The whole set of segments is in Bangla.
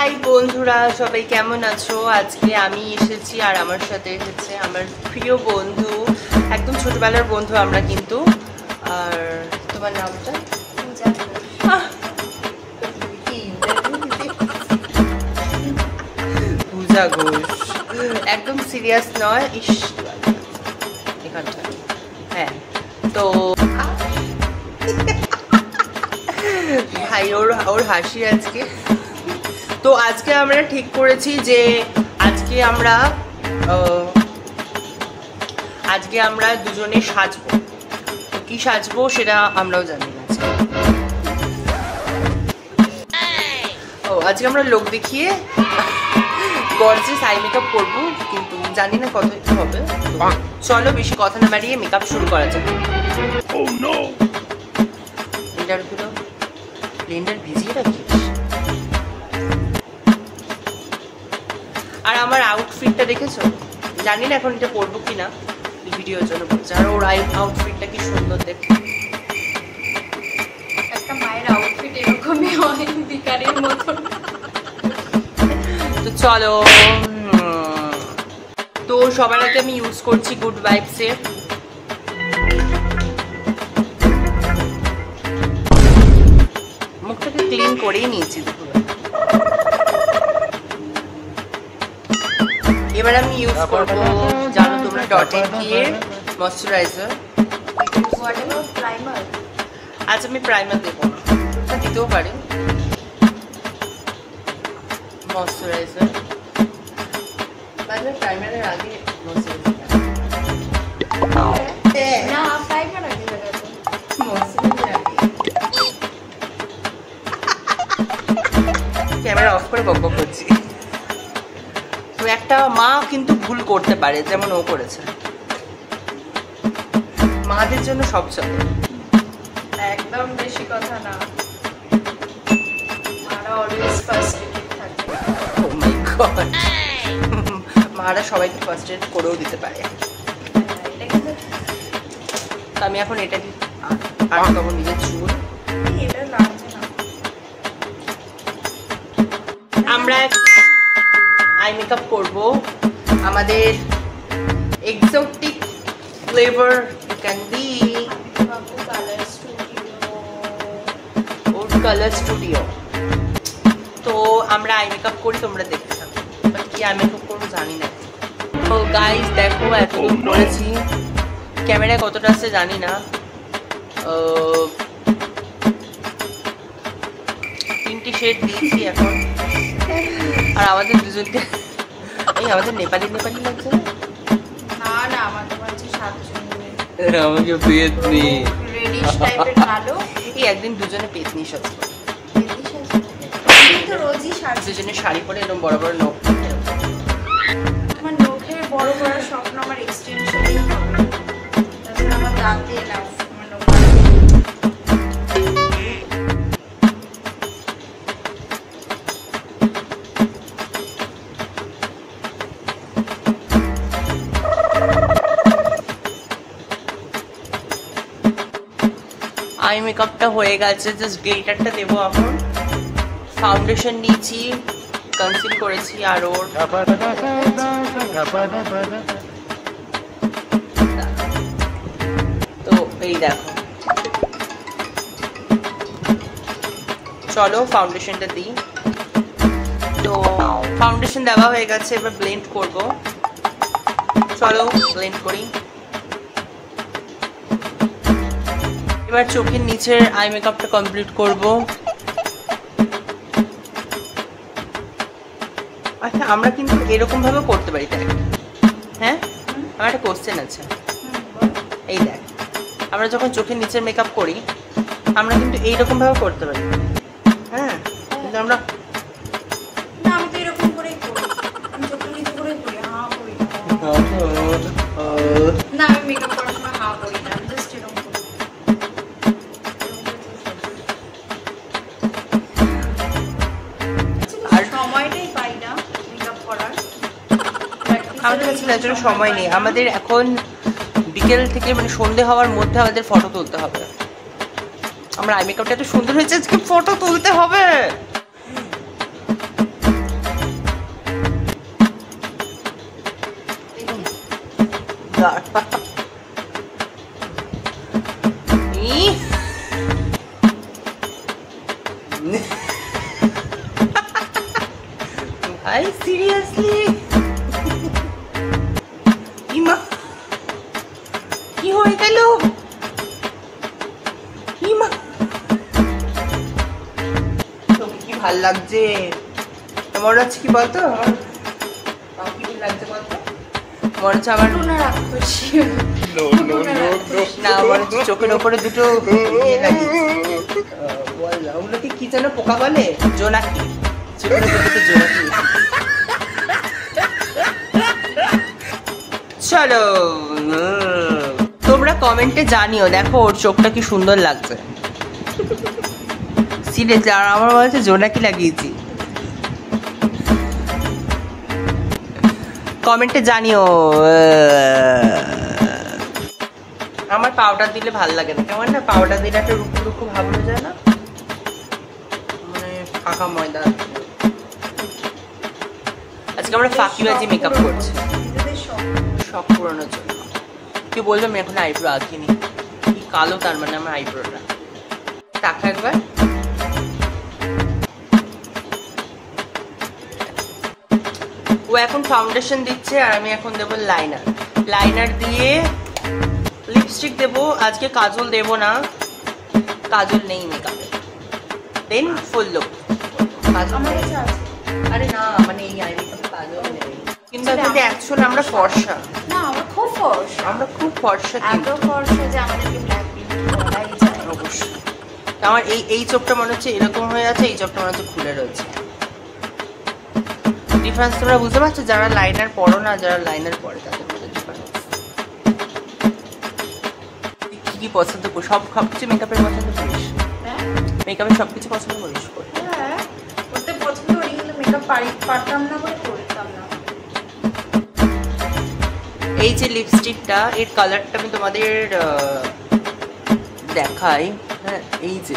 হাই বন্ধুরা, সবাই কেমন আছো? আজকে আমি এসেছি আর আমার সাথে এসেছে আমার প্রিয় বন্ধু, একদম ছোটবেলার বন্ধু আমরা কিন্তু। আর তোমার নামটা? পূজা ঘোষ। একদম সিরিয়াস নয়, এখানটা। হ্যাঁ, তো ভাই ওর হাসি আজকে। তো আজকে আমরা ঠিক করেছি যে আজকে আমরা দুজনে সাজবো। কি সাজবো সেটা আমরাও জানি না। আজকে আমরা লোক দেখিয়ে গর্জিয়াস আই মেকআপ করবো, কিন্তু জানি না কত কি হবে। চলো বেশি কথা না বাড়িয়ে মেকআপ শুরু করা যাক। ব্লেন্ডার ভিজিয়ে রাখিস। আর আমার আউটফিটটা দেখেছো? জানি না এখন এটা পরবো কিনা, ভিডিওর জন্য বলছি। আর ওর আউটফিটটা কি সুন্দর দেখতে। একটা মায়ের আউটফিট এরকমই হয়, বিকারের মতন। তো চলো, তো সবার আগে আমি ইউজ করছি গুড ভাইবসের মুখটাকে ক্লিন করেই নিয়েছি দুপুরে। এবার আমি ইউজ করবো, জানো তোমরা, ডট এন্ড কির ময়শ্চারাইজার। আজ আমি প্রাইমার দেবো, দিতেও পারি ময়শ্চারাইজার। প্রাইমারের আগে ক্যামেরা অফ করে বক বক করছি। তো একটা মা কিন্তু ভুল করতে পারে, যেমন ও করেছে। মাদের জন্য সব চলে, একদম বেশি কথা না। মারা অলওয়েজ ফার্স্ট এড থাকে। ও মাই গড, মারা সবাইকে ফার্স্ট এড করেও দিতে পারে। তো আমি এখন এটা দিই, আর তখন নিজের চুল। এটা লাগছে না। আমরা আই মেকআপ করবো আমাদের exotic flavour can be would colour studio. তো আমরা আই মেকআপ করি, তোমরা দেখতে থাকো। বাট কি আই মেকআপ করবো জানি না। তো গাইস দেখো, এতদূর করেছি, ক্যামেরায় কতটা আসছে জানি না। 3টে শেড দিয়েছি এখন। আর আমাদের দুজনকে আমাদের নেপালি লাগছে না না, আমাদের বাড়িতে 7 জন। আমাকে পেতনি রেডিশ টাইপের কালো। এই একদিন দুজনে পেতনি সাজবো। তো রোজই সাজি। দুজনে শাড়ি পরে এরকম বড় বড় নখ। আমার নখের বড় বড় স্বপ্ন আমার এক্সটেনশনই হবে। তাছাড়া আমার দাঁতে লাভ আমার নখ। আই মেকআপটা হয়ে গেছে, জাস্ট গ্লিটারটা দেবো এখন। ফাউন্ডেশন নিয়েছি, কনসিল করেছি, আর ওর তো এই দেখো। চলো ফাউন্ডেশনটা দিই। তো ফাউন্ডেশন দেওয়া হয়ে গেছে, এবার ব্লেন্ড করব। চলো ব্লেন্ড করি। এবার চোখের নিচের আই মেকআপটা কমপ্লিট করব। আচ্ছা, আমরা কিন্তু এরকম ভাবে করতে পারি, তাই? হ্যাঁ, আমার একটা কোশ্চেন আছে। এই দেখ, আমরা যখন চোখের নিচের মেকআপ করি, আমরা কিন্তু এইরকম ভাবে করতে পারি। হ্যাঁ, কিন্তু আমরা না, আমি তো এরকম করেই করি। আমি চোখের নিচে করেই করি, হা করি না। আমি মেকআপ করার সময় হা করি না, জাস্ট এরকম করি। আর সময়টাই পাই না মেকআপ করার। আমাদের কাছে ন্যাচারাল সময় নেই। আমাদের এখন বিকেল থেকে মানে সন্ধে হওয়ার মধ্যে আমাদের ফটো তুলতে হবে। আমার আই মেকআপটা এত সুন্দর হয়েছে, আজকে ফটো তুলতে হবে। ভাই সিরিয়াসলি ইমা কি হয়ে গেল? ইমা তোকে কি ভাল লাগছে? মনে হচ্ছে কি বলতো, আমার কি লাগছে বলতো? মনে হচ্ছে আমার না, আমার চোখের ওপরে দুটো ইয়ে লাগিয়েছে। ওগুলোকে কি যেন পোকা বলে? জোনাকি। চোখের ওপরে দুটো জোনাকি। চলো তোমরা কমেন্টে জানিও, দেখো ওর চোখটা কি সুন্দর লাগছে সিরিয়াসলি। আর আমার মনে হচ্ছে জোনাকি লাগিয়েছি। কমেন্টে জানিও। আমার পাউডার দিলে ভাল লাগে না, কেমন না পাউডার দিলে একটা রুকু রুকু ভাব হয়ে যায় না, মানে ফাঁকা ময়দা। আজকে আমরা ফাঁকিবাজি মেকআপ করছি শখ পুরানোর জন্য। কি বলবে, আমি এখন আইব্রো আঁকিনি। কি কালো, তার মানে আমার আইব্রোটা। টাকা একবার ও এখন ফাউন্ডেশন দিচ্ছে আর আমি এখন দেবো লাইনার। লাইনার দিয়ে লিপস্টিক দেবো। আজকে কাজল দেবো না, কাজল নেই মেকআপে। দেন ফুল লুক কাজল। আরে না, মানে এই আই মেকআপে কাজল নেই, কিন্তু অ্যাকচুয়ালি আমরা ফর্সা না, আমরা খুব ফর্সা। আমরা খুব ফর্সা, এত ফর্সা যে আমাদেরকে ব্ল্যাক বিউটি বলাই যায়। অবশ্যই। আমার এই চোখটা মনে হচ্ছে এরকম হয়ে আছে, এই চোখটা মনে হচ্ছে খুলে রয়েছে। ডিফারেন্স তোমরা বুঝতে পারছো? যারা লাইনার পরো না, যারা লাইনার পরে তাদের মধ্যে ডিফারেন্স। কি কি পছন্দ করিস? সবকিছু মেকআপের পছন্দ করিস? মেকআপের সবকিছু পছন্দ করিস? হ্যাঁ, করতে পছন্দ করি, কিন্তু মেকআপ পারতাম না বলে করতাম না। এই যে লিপস্টিকটা, এর কালারটা আমি তোমাদের দেখাই। হ্যাঁ, এই যে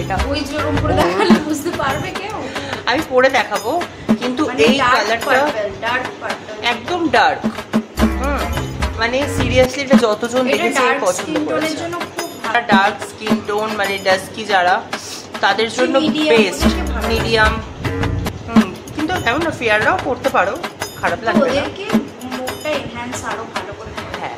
এটা ওই যেরকম করে দেখালে বুঝতে পারবে কেউ? আমি পরে দেখাবো, কিন্তু এই কালারটা একদম ডার্ক। মানে সিরিয়াসলি এটা যতজন দেখেছে পছন্দ করেছে। ডার্ক স্কিন টোন মানে ডাস্কি যারা, তাদের জন্য বেস্ট। মিডিয়াম, কিন্তু এমন না, ফেয়াররাও করতে পারো, খারাপ লাগবে না। হ্যাঁ,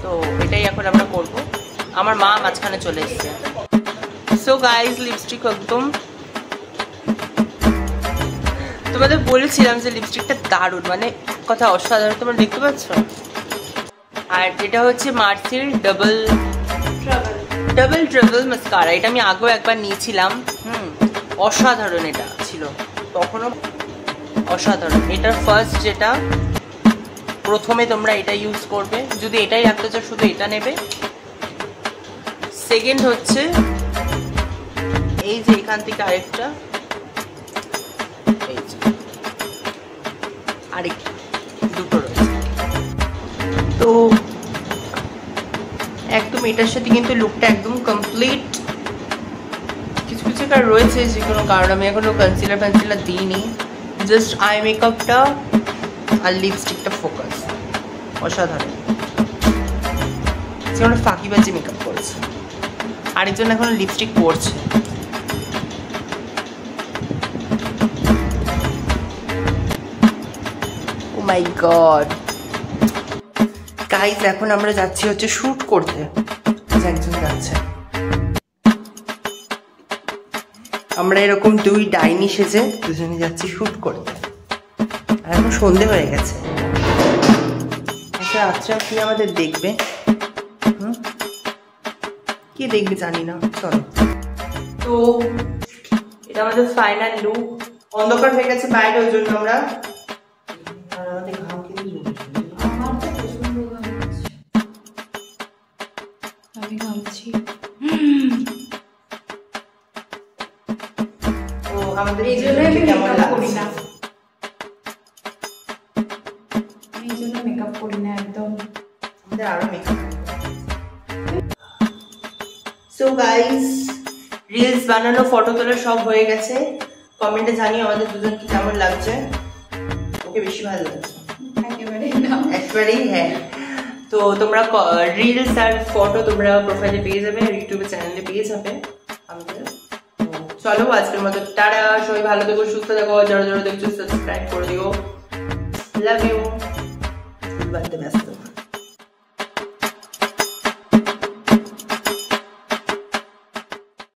তো এটাই এখন আমরা করব। আমার মা মাঝখানে চলে এসেছে। সো গাইজ, লিপস্টিক একদম তোমাদের বলেছিলাম যে লিপস্টিকটা দারুণ, মানে কথা অসাধারণ, তোমরা দেখতে পাচ্ছ। আর এটা হচ্ছে মার্সির ডাবল ট্রাভেল মাস্কারা। এটা আমি আগেও একবার নিয়েছিলাম। অসাধারণ এটা ছিল, তখনও অসাধারণ। এটার ফার্স্ট যেটা, প্রথমে তোমরা এটা ইউজ করবে, যদি এটাই রাখতে চাও শুধু এটা নেবে। সেকেন্ড হচ্ছে এই যে এখান থেকে আরেকটা, এই যে আরেকটা, দুটো রয়েছে। তো একদম এটার সাথে কিন্তু লুকটা একদম কমপ্লিট। কিছু কিছু কার রয়েছে যে কোনো কারণ আমি এখনো কনসিলার দিইনি, জাস্ট আই মেকআপটা আর লিপস্টিকটা ফোকাস। অসাধারণ। যেমন ফাঁকিবাজি মেকআপ করেছে, আরেকজন এখনো লিপস্টিক পরছে। ও মাই গড গাইস, এখন আমরা যাচ্ছি হচ্ছে শুট করতে। একজন যাচ্ছে, আমরা এরকম দুই ডাইনি সেজে দুজনে যাচ্ছি শুট করতে। আর এখন সন্ধে হয়ে গেছে, আচ্ছা কি আমাদের দেখবে, কি দেখবে জানি না। চলো, তো এটা আমাদের ফাইনাল লুক। অন্ধকার হয়ে গেছে বাইরে, ওই জন্য আমরা আমাদের এই জন্য কেমন লাগছে না, এই জন্য মেকআপ করি না একদম। আমাদের আরো মেকআপ। সো গাইস, রিলস বানানো, ফটো তোলা সব হয়ে গেছে। কমেন্টে জানিও আমাদের দুজন কি কেমন লাগছে। ওকে বেশি ভালো লাগছে। একেবারেই হ্যাঁ। তো তোমরা রিলস আর ফটো তোমরা প্রোফাইলে পেয়ে যাবে আর ইউটিউবে চ্যানেলে পেয়ে যাবে আমাদের। চলো আজকের মতো টাটা, সবাই ভালো থেকো, সুস্থ থাকো, যারা যারা দেখছো সাবস্ক্রাইব করে দিও। Love you. ব্যস্ত